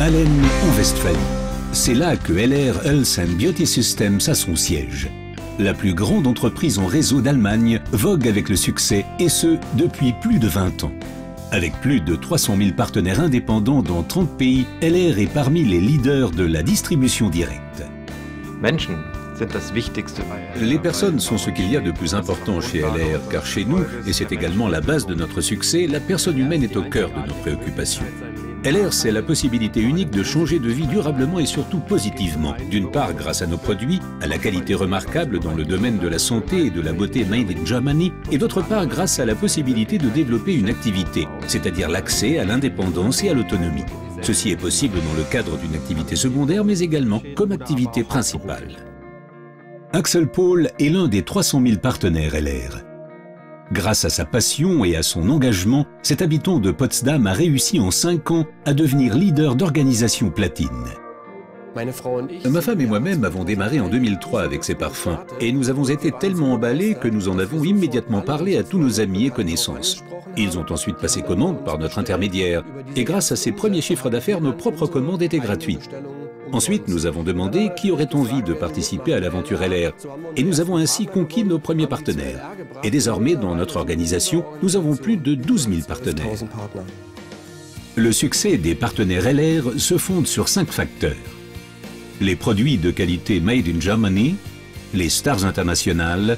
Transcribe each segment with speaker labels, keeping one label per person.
Speaker 1: Hallen, en Westphalie. C'est là que LR Health and Beauty Systems a son siège. La plus grande entreprise en réseau d'Allemagne vogue avec le succès, et ce, depuis plus de 20 ans. Avec plus de 300 000 partenaires indépendants dans 30 pays, LR est parmi les leaders de la distribution directe. Les personnes sont ce qu'il y a de plus important chez LR, car chez nous, et c'est également la base de notre succès, la personne humaine est au cœur de nos préoccupations. LR, c'est la possibilité unique de changer de vie durablement et surtout positivement. D'une part, grâce à nos produits, à la qualité remarquable dans le domaine de la santé et de la beauté made in Germany, et d'autre part, grâce à la possibilité de développer une activité, c'est-à-dire l'accès à l'indépendance et à l'autonomie. Ceci est possible dans le cadre d'une activité secondaire, mais également comme activité principale. Axel Paul est l'un des 300 000 partenaires LR. Grâce à sa passion et à son engagement, cet habitant de Potsdam a réussi en 5 ans à devenir leader d'organisation platine. Ma femme et moi-même avons démarré en 2003 avec ces parfums et nous avons été tellement emballés que nous en avons immédiatement parlé à tous nos amis et connaissances. Ils ont ensuite passé commande par notre intermédiaire et grâce à ces premiers chiffres d'affaires, nos propres commandes étaient gratuites. Ensuite, nous avons demandé qui aurait envie de participer à l'aventure LR et nous avons ainsi conquis nos premiers partenaires. Et désormais, dans notre organisation, nous avons plus de 12 000 partenaires. Le succès des partenaires LR se fonde sur 5 facteurs. Les produits de qualité Made in Germany, les stars internationales,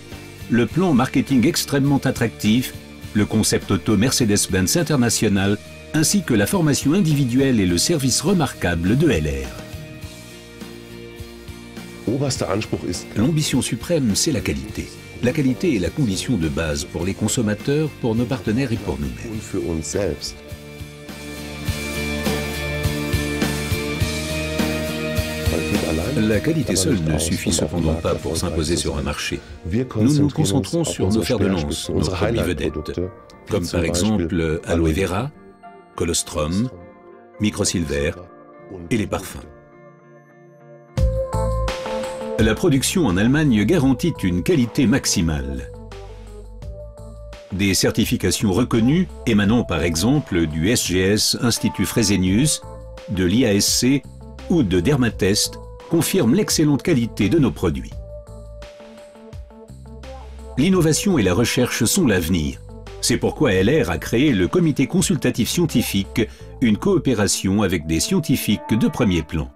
Speaker 1: le plan marketing extrêmement attractif, le concept auto Mercedes-Benz International, ainsi que la formation individuelle et le service remarquable de LR. L'ambition suprême, c'est la qualité. La qualité est la condition de base pour les consommateurs, pour nos partenaires et pour nous-mêmes. La qualité seule ne suffit cependant pas pour s'imposer sur un marché. Nous nous concentrons sur nos fers de lance, nos produits vedettes, comme par exemple Aloe Vera, Colostrum, Microsilver et les parfums. La production en Allemagne garantit une qualité maximale. Des certifications reconnues, émanant par exemple du SGS Institut Fresenius, de l'IASC ou de Dermatest, confirment l'excellente qualité de nos produits. L'innovation et la recherche sont l'avenir. C'est pourquoi LR a créé le Comité consultatif scientifique, une coopération avec des scientifiques de premier plan.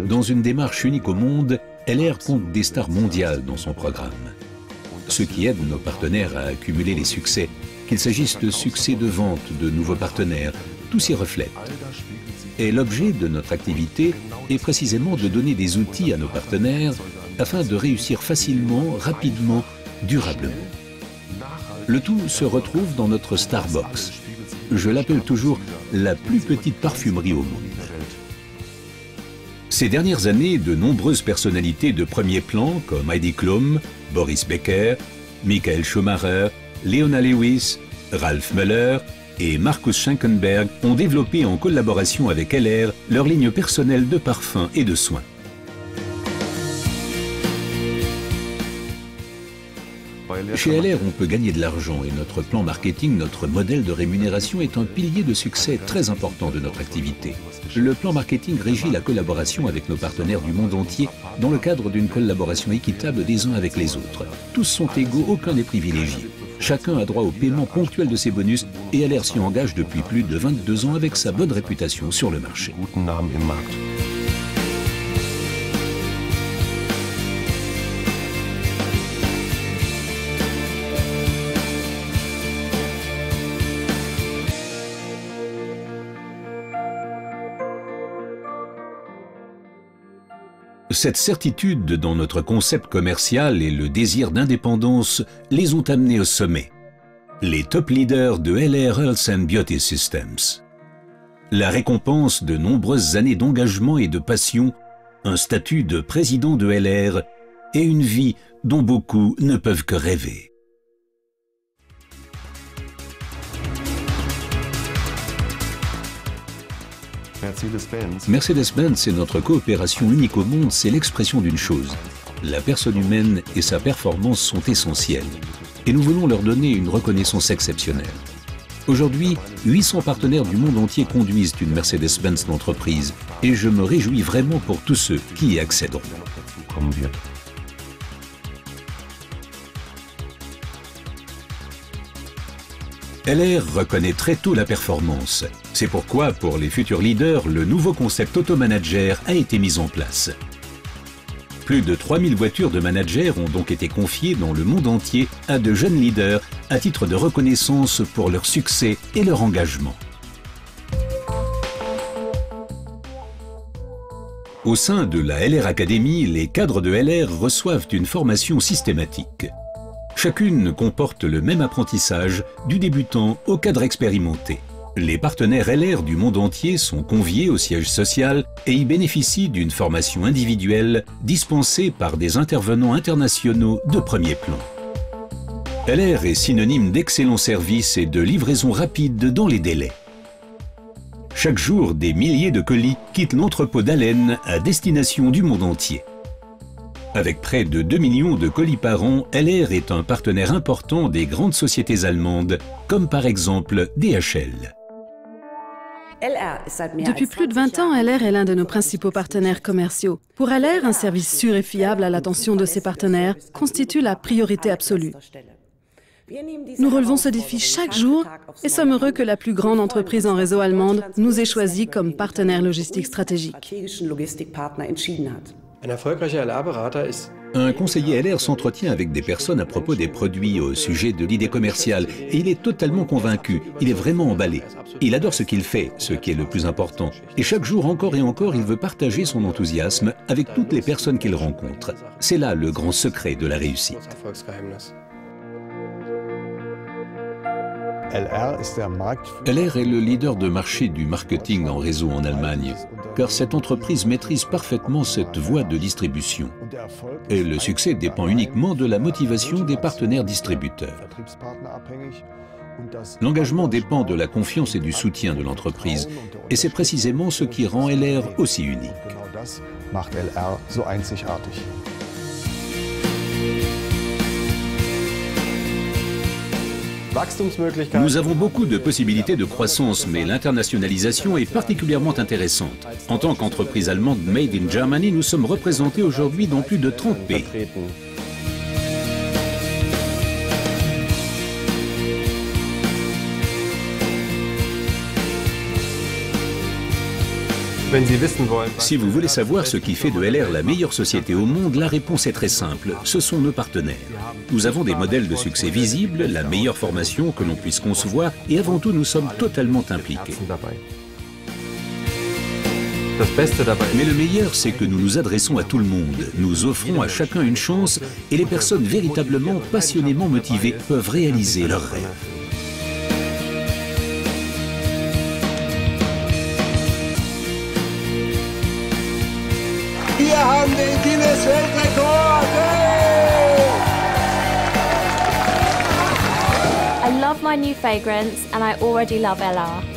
Speaker 1: Dans une démarche unique au monde, LR compte des stars mondiales dans son programme. Ce qui aide nos partenaires à accumuler les succès, qu'il s'agisse de succès de vente, de nouveaux partenaires, tout s'y reflète. Et l'objet de notre activité est précisément de donner des outils à nos partenaires afin de réussir facilement, rapidement, durablement. Le tout se retrouve dans notre Starbox. Je l'appelle toujours la plus petite parfumerie au monde. Ces dernières années, de nombreuses personnalités de premier plan comme Heidi Klum, Boris Becker, Michael Schumacher, Leona Lewis, Ralph Müller et Markus Schenkenberg ont développé en collaboration avec LR leur ligne personnelle de parfums et de soins. Chez LR, on peut gagner de l'argent et notre plan marketing, notre modèle de rémunération est un pilier de succès très important de notre activité. Le plan marketing régit la collaboration avec nos partenaires du monde entier dans le cadre d'une collaboration équitable des uns avec les autres. Tous sont égaux, aucun n'est privilégié. Chacun a droit au paiement ponctuel de ses bonus et LR s'y engage depuis plus de 22 ans avec sa bonne réputation sur le marché. Cette certitude dans notre concept commercial et le désir d'indépendance les ont amenés au sommet. Les top leaders de LR Health and Beauty Systems. La récompense de nombreuses années d'engagement et de passion, un statut de président de LR et une vie dont beaucoup ne peuvent que rêver. Mercedes-Benz et notre coopération unique au monde, c'est l'expression d'une chose. La personne humaine et sa performance sont essentielles. et nous voulons leur donner une reconnaissance exceptionnelle. Aujourd'hui, 800 partenaires du monde entier conduisent une Mercedes-Benz d'entreprise et je me réjouis vraiment pour tous ceux qui y accéderont. LR reconnaît très tôt la performance. C'est pourquoi, pour les futurs leaders, le nouveau concept Automanager a été mis en place. Plus de 3000 voitures de managers ont donc été confiées dans le monde entier à de jeunes leaders à titre de reconnaissance pour leur succès et leur engagement. Au sein de la LR Academy, les cadres de LR reçoivent une formation systématique. Chacune comporte le même apprentissage, du débutant au cadre expérimenté. Les partenaires LR du monde entier sont conviés au siège social et y bénéficient d'une formation individuelle dispensée par des intervenants internationaux de premier plan. LR est synonyme d'excellent service et de livraison rapide dans les délais. Chaque jour, des milliers de colis quittent l'entrepôt d'Allen à destination du monde entier. Avec près de 2 millions de colis par an, LR est un partenaire important des grandes sociétés allemandes, comme par exemple DHL.
Speaker 2: Depuis plus de 20 ans, LR est l'un de nos principaux partenaires commerciaux. Pour LR, un service sûr et fiable à l'attention de ses partenaires constitue la priorité absolue. Nous relevons ce défi chaque jour et sommes heureux que la plus grande entreprise en réseau allemande nous ait choisis comme partenaire logistique stratégique.
Speaker 1: Un conseiller LR s'entretient avec des personnes à propos des produits au sujet de l'idée commerciale et il est totalement convaincu, il est vraiment emballé. Il adore ce qu'il fait, ce qui est le plus important. Et chaque jour, encore et encore, il veut partager son enthousiasme avec toutes les personnes qu'il rencontre. C'est là le grand secret de la réussite. LR est le leader de marché du marketing en réseau en Allemagne, car cette entreprise maîtrise parfaitement cette voie de distribution. Et le succès dépend uniquement de la motivation des partenaires distributeurs. L'engagement dépend de la confiance et du soutien de l'entreprise, et c'est précisément ce qui rend LR aussi unique. Nous avons beaucoup de possibilités de croissance, mais l'internationalisation est particulièrement intéressante. En tant qu'entreprise allemande Made in Germany, nous sommes représentés aujourd'hui dans plus de 30 pays. Si vous voulez savoir ce qui fait de LR la meilleure société au monde, la réponse est très simple, ce sont nos partenaires. Nous avons des modèles de succès visibles, la meilleure formation que l'on puisse concevoir et avant tout nous sommes totalement impliqués. Mais le meilleur, c'est que nous nous adressons à tout le monde, nous offrons à chacun une chance et les personnes véritablement passionnément motivées peuvent réaliser leurs rêves.
Speaker 3: Wir haben den Guinness-Weltrekord!
Speaker 4: I love my new fragrance and I already love LR.